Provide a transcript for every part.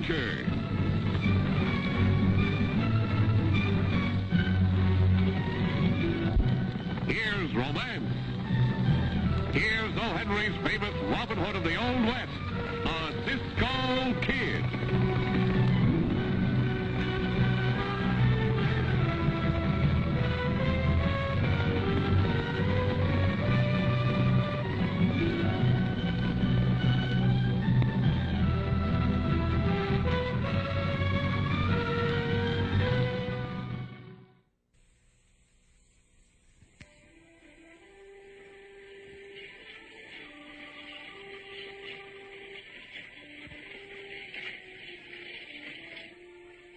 adventure. Here's romance. Here's O. Henry's famous Robin Hood of the Old West, a Cisco Kid.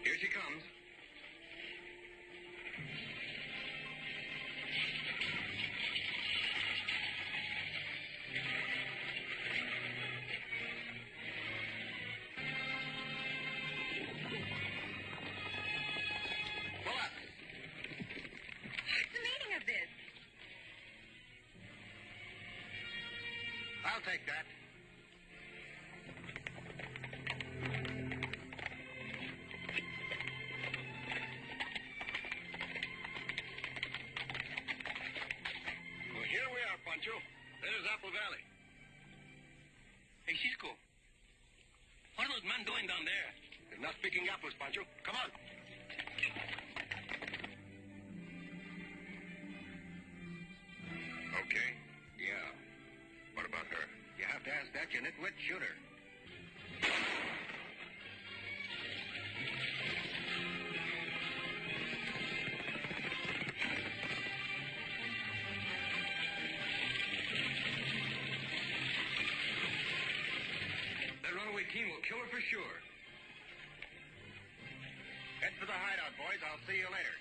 Here she comes. Pull up. What's the meaning of this? I'll take that. Well, here we are, Pancho. There's Apple Valley. Hey, Cisco. What are those men doing down there? They're not picking apples, Pancho. Come on. Okay. Yeah. What about her? You have to ask that, you nitwit. Shoot her. That runaway team will kill her for sure. Head for the hideout, boys. I'll see you later.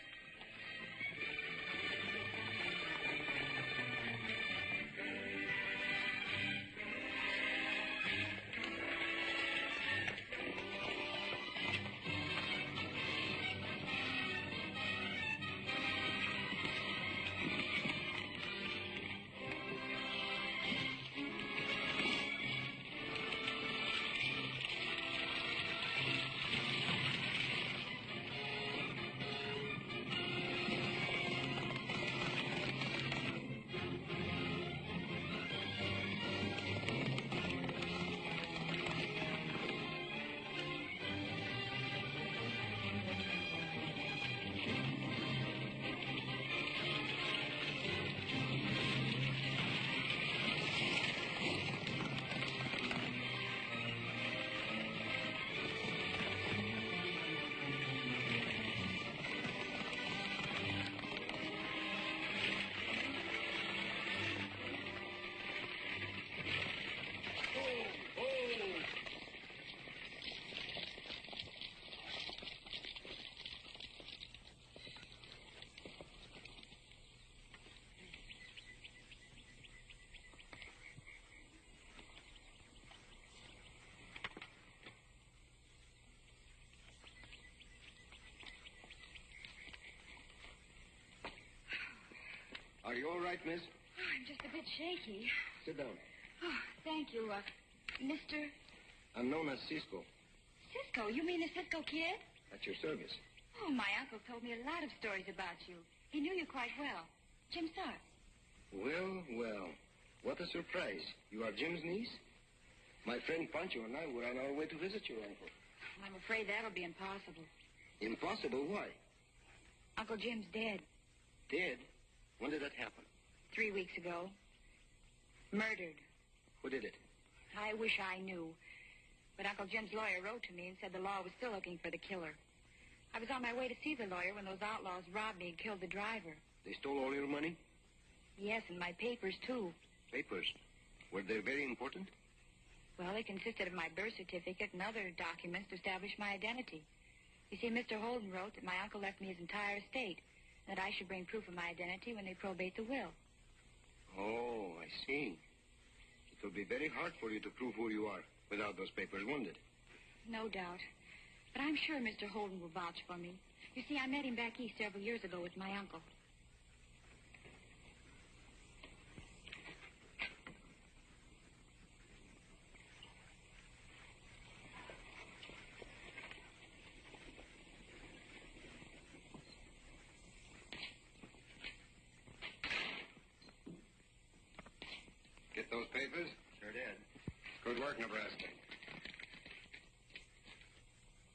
Are you all right, miss? Oh, I'm just a bit shaky. Sit down. Oh, thank you, Mr. I'm known as Cisco. Cisco. You mean the Cisco Kid? At your service. Oh, my uncle told me a lot of stories about you. He knew you quite well. Jim Stark. Well, well. What a surprise. You are Jim's niece? My friend Pancho and I were on our way to visit your uncle. I'm afraid that'll be impossible. Impossible? Why? Uncle Jim's dead. Dead? When did that happen? 3 weeks ago. Murdered. Who did it? I wish I knew. But Uncle Jim's lawyer wrote to me and said the law was still looking for the killer. I was on my way to see the lawyer when those outlaws robbed me and killed the driver. They stole all your money? Yes, and my papers, too. Papers? Were they very important? Well, they consisted of my birth certificate and other documents to establish my identity. You see, Mr. Holden wrote that my uncle left me his entire estate, and that I should bring proof of my identity when they probate the will. Oh, I see. It will be very hard for you to prove who you are without those papers, won't it? No doubt. But I'm sure Mr. Holden will vouch for me. You see, I met him back east several years ago with my uncle. work, Nebraska.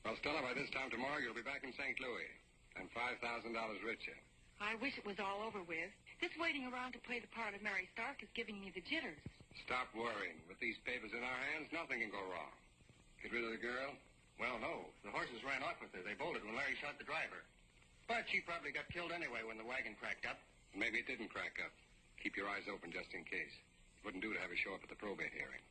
Well, Stella, by this time tomorrow, you'll be back in St. Louis. And $5,000 richer. I wish it was all over with. This waiting around to play the part of Mary Stark is giving me the jitters. Stop worrying. With these papers in our hands, nothing can go wrong. Get rid of the girl? Well, no. The horses ran off with her. They bolted when Larry shot the driver. But she probably got killed anyway when the wagon cracked up. Maybe it didn't crack up. Keep your eyes open just in case. It wouldn't do to have her show up at the probate hearing.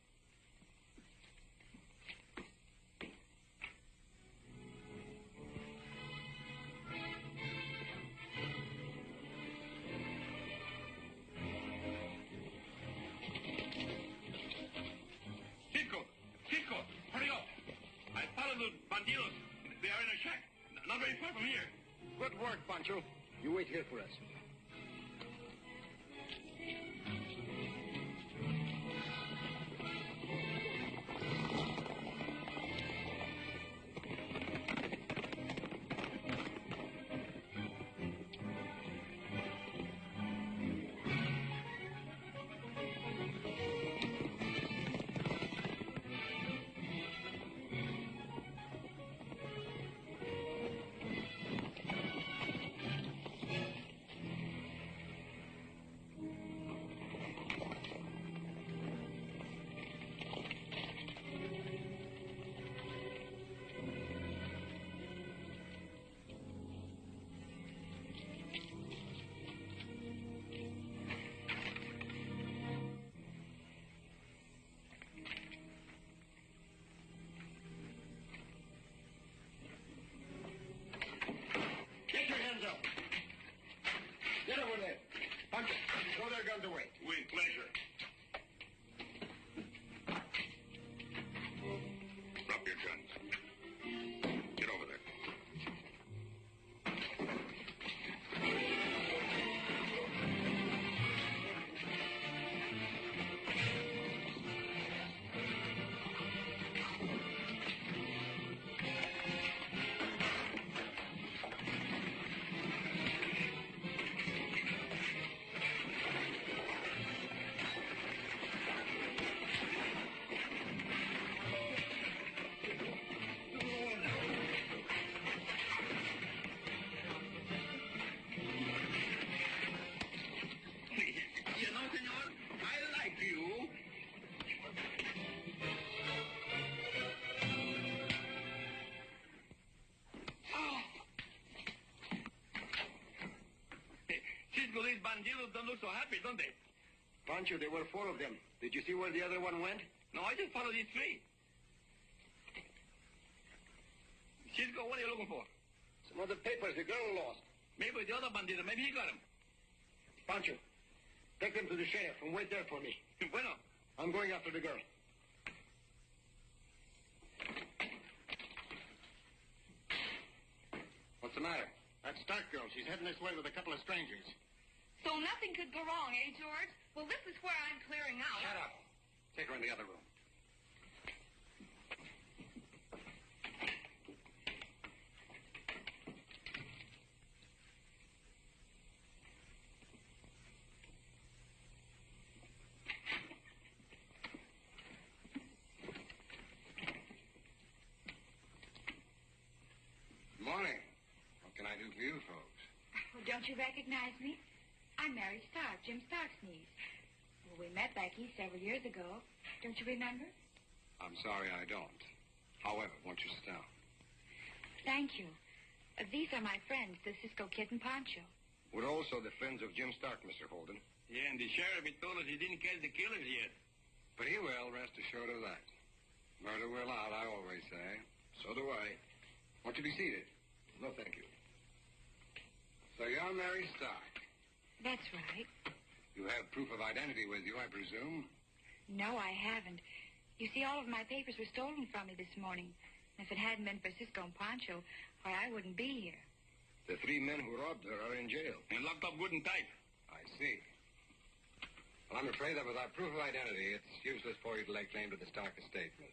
Cisco, hurry up. I followed the bandidos. They are in a shack. Not very far from here. Good work, Pancho. You wait here for us. Get your hands up. Get over there. Pancho, throw their guns away. With pleasure. Drop your guns. Get over there. You know, senor, I like you. Oh. Cisco, these bandidos don't look so happy, don't they? Pancho, there were 4 of them. Did you see where the other one went? No, I just followed these 3. Cisco, what are you looking for? Some of the papers the girl lost. Maybe the other bandito. Maybe he got them. Pancho, take them to the sheriff and wait there for me. Bueno. I'm going after the girl. What's the matter? That Stark girl, she's heading this way with a couple of strangers. So nothing could go wrong, eh, George? Well, this is where I'm clearing out. Shut up. Take her in the other room. Good morning. What can I do for you folks? Well, don't you recognize me? I'm Mary Stark, Jim Stark's niece. Well, we met back east several years ago. Don't you remember? I'm sorry I don't. However, won't you sit down? Thank you. These are my friends, the Cisco Kid and Pancho. We're also the friends of Jim Stark, Mr. Holden. Yeah, and the sheriff, he told us he didn't catch the killers yet. But he will, rest assured of that. Murder will out, I always say. So do I. Won't you be seated? No, thank you. So you're Mary Stark. That's right. You have proof of identity with you, I presume? No, I haven't. You see, all of my papers were stolen from me this morning. And if it hadn't been for Cisco and Pancho, why, I wouldn't be here. The 3 men who robbed her are in jail. And locked up good and tight. I see. Well, I'm afraid that without proof of identity, it's useless for you to lay claim to the Stark estate, miss.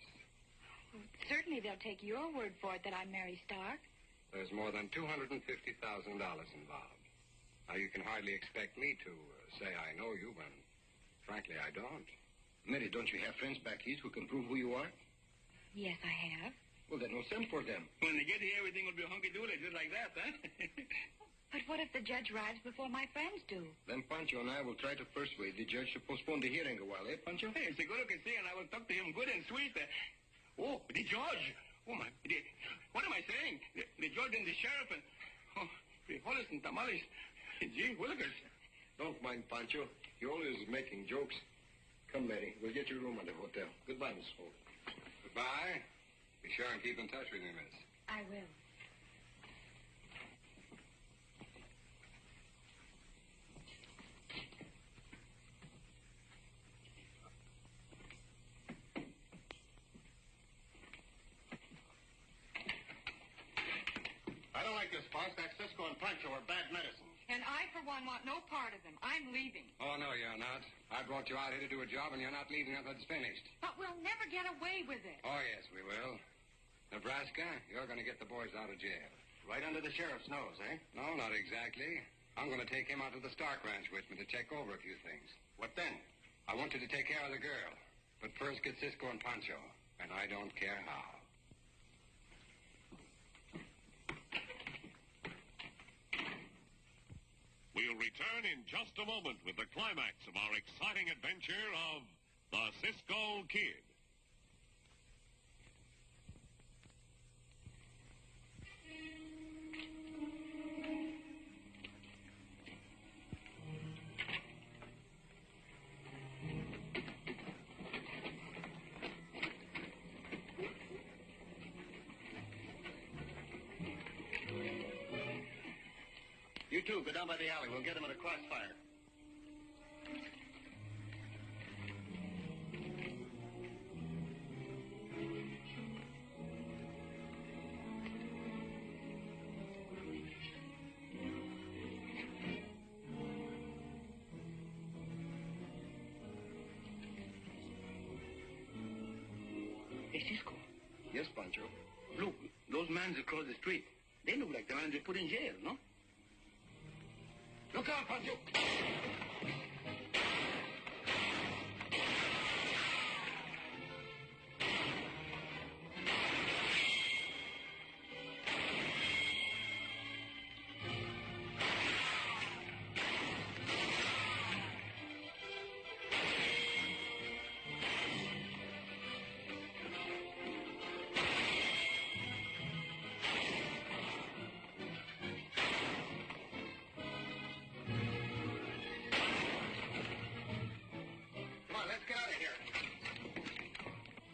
Well, certainly they'll take your word for it that I'm Mary Stark. There's more than $250,000 involved. Now, you can hardly expect me to say I know you when, frankly, I don't. Mary, don't you have friends back east who can prove who you are? Yes, I have. Well, then we'll send for them. When they get here, everything will be hunky-dory, just like that, huh? But what if the judge arrives before my friends do? Then Pancho and I will try to persuade the judge to postpone the hearing a while, eh, Pancho? Hey, seguro que sí, and I will talk to him good and sweet. Oh, the judge. Oh, my. What am I saying? The judge and the sheriff and... Oh, frijoles and tamales. Gee, willikers. Don't mind Pancho. He always is making jokes. Come, Mary. We'll get you a room at the hotel. Goodbye, Miss Holt. Goodbye. Be sure and keep in touch with me, miss. I will. I don't like this, boss. That Cisco and Pancho are bad medicine. And I, for one, want no part of them. I'm leaving. Oh, no, you're not. I brought you out here to do a job, and you're not leaving until it's finished. But we'll never get away with it. Oh, yes, we will. Nebraska, you're going to get the boys out of jail. Right under the sheriff's nose, eh? No, not exactly. I'm going to take him out to the Stark Ranch with me to check over a few things. What then? I want you to take care of the girl. But first get Cisco and Pancho, and I don't care how. We'll return in just a moment with the climax of our exciting adventure of the Cisco Kid. You two, go down by the alley. We'll get him at a crossfire. Hey, Cisco. Yes, Pancho. Look, those mans across the street. They look like the mans they put in jail, no? Look out, Pancho!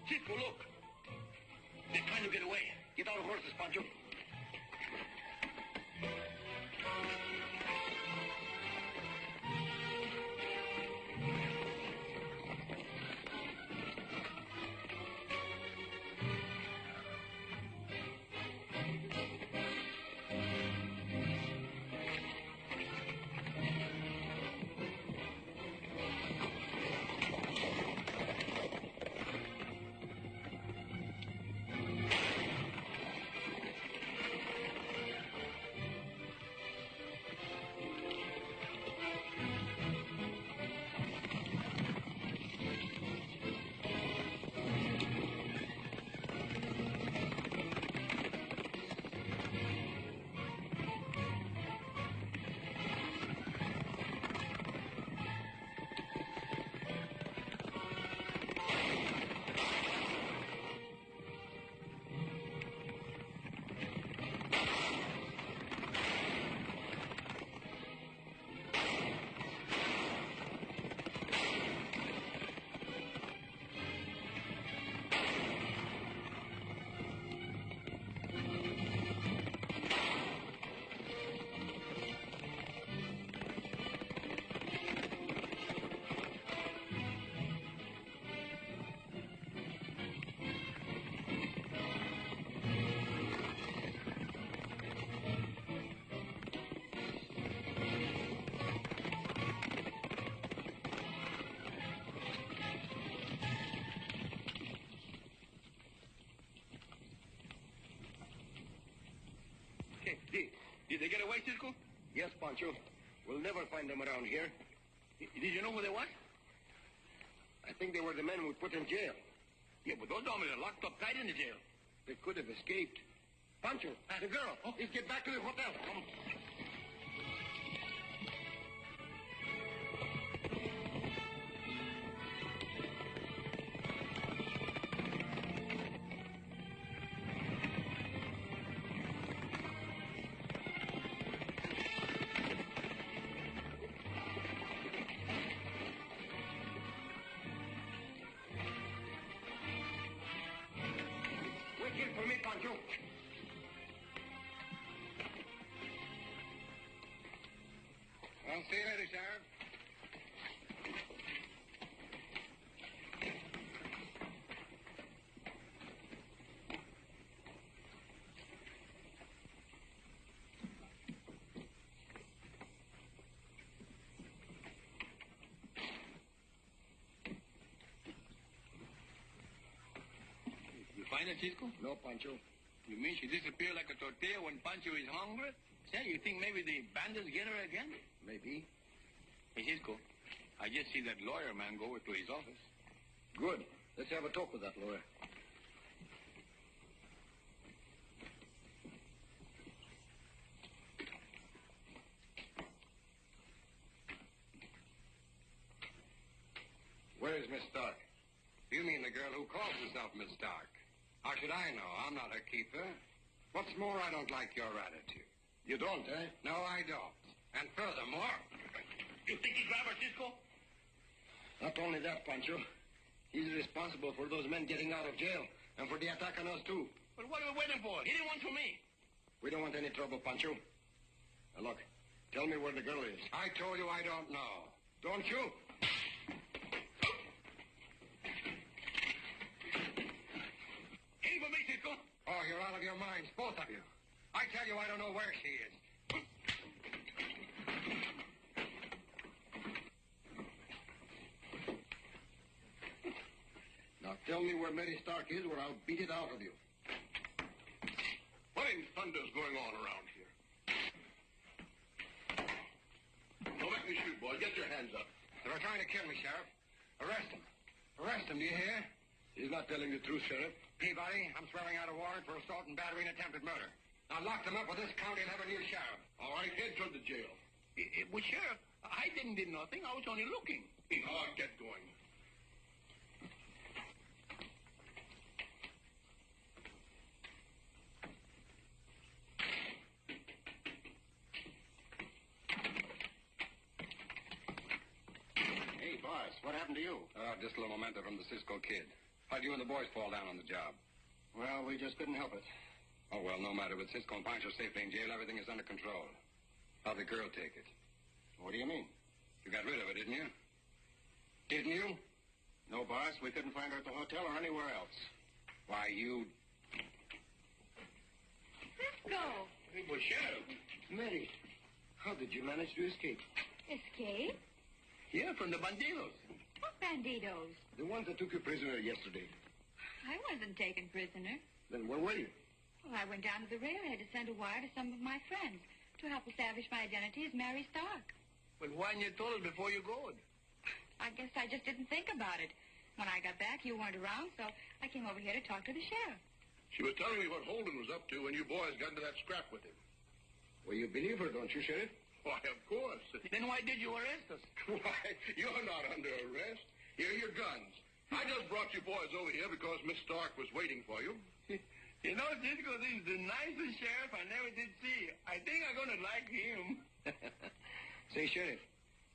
Cisco, look. They're trying to get away. Get out of horses, Pancho. Did they get away, Cisco? Yes, Pancho. We'll never find them around here. Did you know who they was? I think they were the men we put in jail. Yeah, but those hombres are locked up tight in the jail. They could have escaped. Pancho, the girl. Let's get back to the hotel. Come. Wait here for me, Pancho. Well, see you later, Sheriff. You find her, Cisco? No, Pancho. You mean she disappeared like a tortilla when Pancho is hungry? Say, you think maybe the bandits get her again? Maybe. Hey, Cisco, I just see that lawyer man go over to his office. Good. Let's have a talk with that lawyer. Where is Miss Stark? You mean the girl who calls herself Miss Stark? How should I know? I'm not her keeper. What's more, I don't like your attitude. You don't, eh? No, I don't. And furthermore... You think he grabbed her, Cisco? Not only that, Pancho. He's responsible for those men getting out of jail and for the attack on us, too. But what are we waiting for? He didn't want to me. We don't want any trouble, Pancho. Now, look, tell me where the girl is. I told you I don't know. Don't you? Any for me, Cisco? Oh, you're out of your minds, both of you. I tell you I don't know where she is. Now, tell me where Mary Stark is, or I'll beat it out of you. What in thunder's going on around here? Don't make me shoot, boys. Get your hands up. They were trying to kill me, Sheriff. Arrest them. Arrest them, do you hear? He's not telling the truth, Sheriff. Peabody, I'm swearing out a warrant for assault and battery and attempted murder. Now lock them up or this county will have a new sheriff. All right, head toward the jail. Well, Sheriff, I didn't do nothing. I was only looking. Oh, get going. Hey, boss, what happened to you? Just a little memento from the Cisco kid. How'd you and the boys fall down on the job? Well, we just couldn't help it. Oh, well, no matter. With Cisco and Pancho safely in jail, everything is under control. How'd the girl take it? What do you mean? You got rid of her, didn't you? Didn't you? No, boss, we couldn't find her at the hotel or anywhere else. Why, you... Cisco! Hey, well, Sheriff. Mary, how did you manage to escape? Escape? Yeah, from the bandidos. What banditos? The ones that took you prisoner yesterday. I wasn't taken prisoner. Then where were you? Well, I went down to the railhead to send a wire to some of my friends to help establish my identity as Mary Stark. But why didn't you tell us before you go? I guess I just didn't think about it. When I got back, you weren't around, so I came over here to talk to the sheriff. She was telling me what Holden was up to when you boys got into that scrap with him. Well, you believe her, don't you, Sheriff? Why, of course. Then why did you arrest us? Why, you're not under arrest. Here are your guns. I just brought you boys over here because Miss Stark was waiting for you. You know, Cisco, this is the nicest sheriff I never did see. I think I'm going to like him. Say, Sheriff,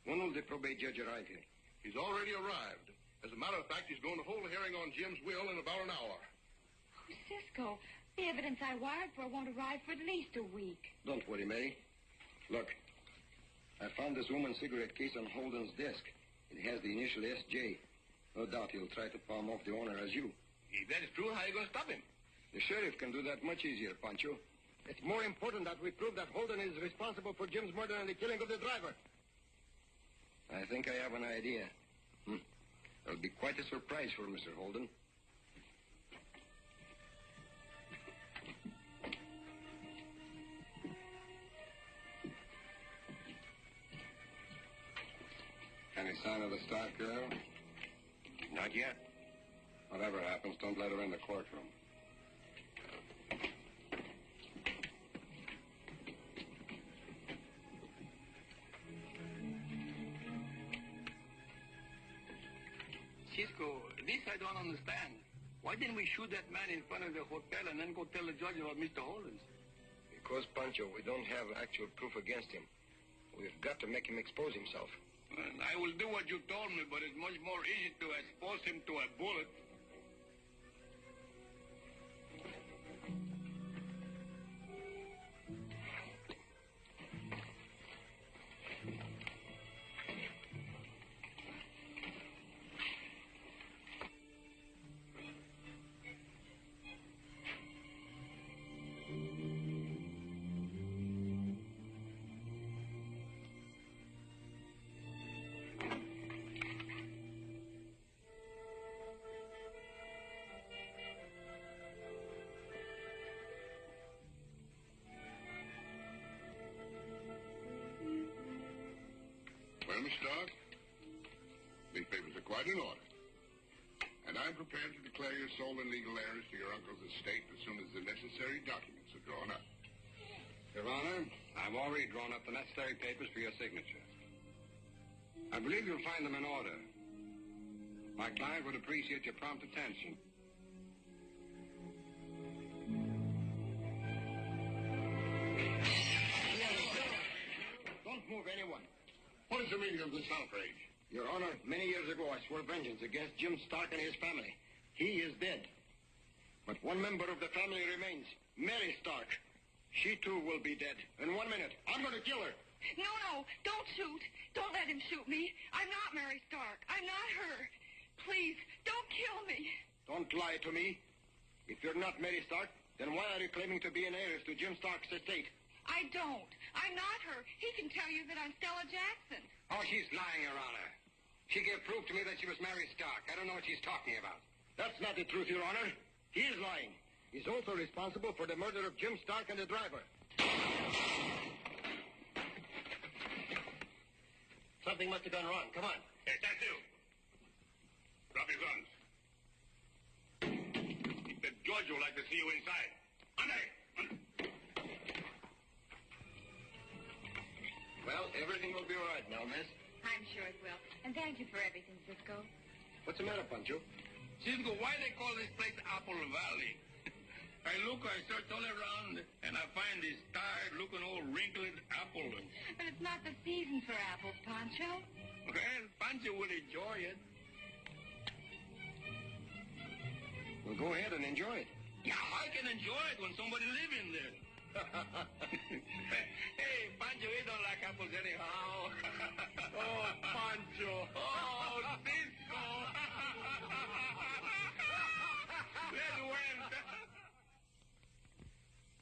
when will the probate judge arrive here? He's already arrived. As a matter of fact, he's going to hold a hearing on Jim's will in about an hour. Oh, Cisco, the evidence I wired for won't arrive for at least a week. Don't worry, Mary. Look, I found this woman's cigarette case on Holden's desk. It has the initial S.J. No doubt he'll try to palm off the owner as you. If that is true, how are you going to stop him? The sheriff can do that much easier, Pancho. It's more important that we prove that Holden is responsible for Jim's murder and the killing of the driver. I think I have an idea. It'll be quite a surprise for Mr. Holden. Any sign of the Stark girl? Not yet. Whatever happens, don't let her in the courtroom. Cisco, this I don't understand. Why didn't we shoot that man in front of the hotel and then go tell the judge about Mr. Holdens? Because, Pancho, we don't have actual proof against him. We've got to make him expose himself. And I will do what you told me, but it's much more easy to expose him to a bullet. Well, Miss Stark, these papers are quite in order. And I'm prepared to declare your sole and legal heirs to your uncle's estate as soon as the necessary documents are drawn up. Your Honor, I've already drawn up the necessary papers for your signature. I believe you'll find them in order. My client would appreciate your prompt attention. Don't move anyone. What is the meaning of this outrage? Your Honor, many years ago I swore vengeance against Jim Stark and his family. He is dead. But one member of the family remains, Mary Stark. She too will be dead. In 1 minute, I'm going to kill her. No, don't shoot. Don't let him shoot me. I'm not Mary Stark. I'm not her. Please, don't kill me. Don't lie to me. If you're not Mary Stark, then why are you claiming to be an heiress to Jim Stark's estate? I don't. I'm not her. He can tell you that I'm Stella Jackson. Oh, she's lying, Your Honor. She gave proof to me that she was Mary Stark. I don't know what she's talking about. That's not the truth, Your Honor. He is lying. He's also responsible for the murder of Jim Stark and the driver. Something must have gone wrong. Come on. Yes, that's you. Drop your guns. The judge would like to see you inside. Andre! Well, everything will be all right now, miss. I'm sure it will. And thank you for everything, Cisco. What's the matter, Pancho? Cisco, why they call this place Apple Valley? I search all around, and I find this tired-looking old wrinkled apple. But it's not the season for apples, Pancho. Well, Pancho will enjoy it. Well, go ahead and enjoy it. Yeah, I can enjoy it when somebody live in there. Hey, Pancho, he don't like apples anyhow. Oh, Pancho. Oh, Cisco. Let's win.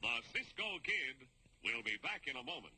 The Cisco Kid will be back in a moment.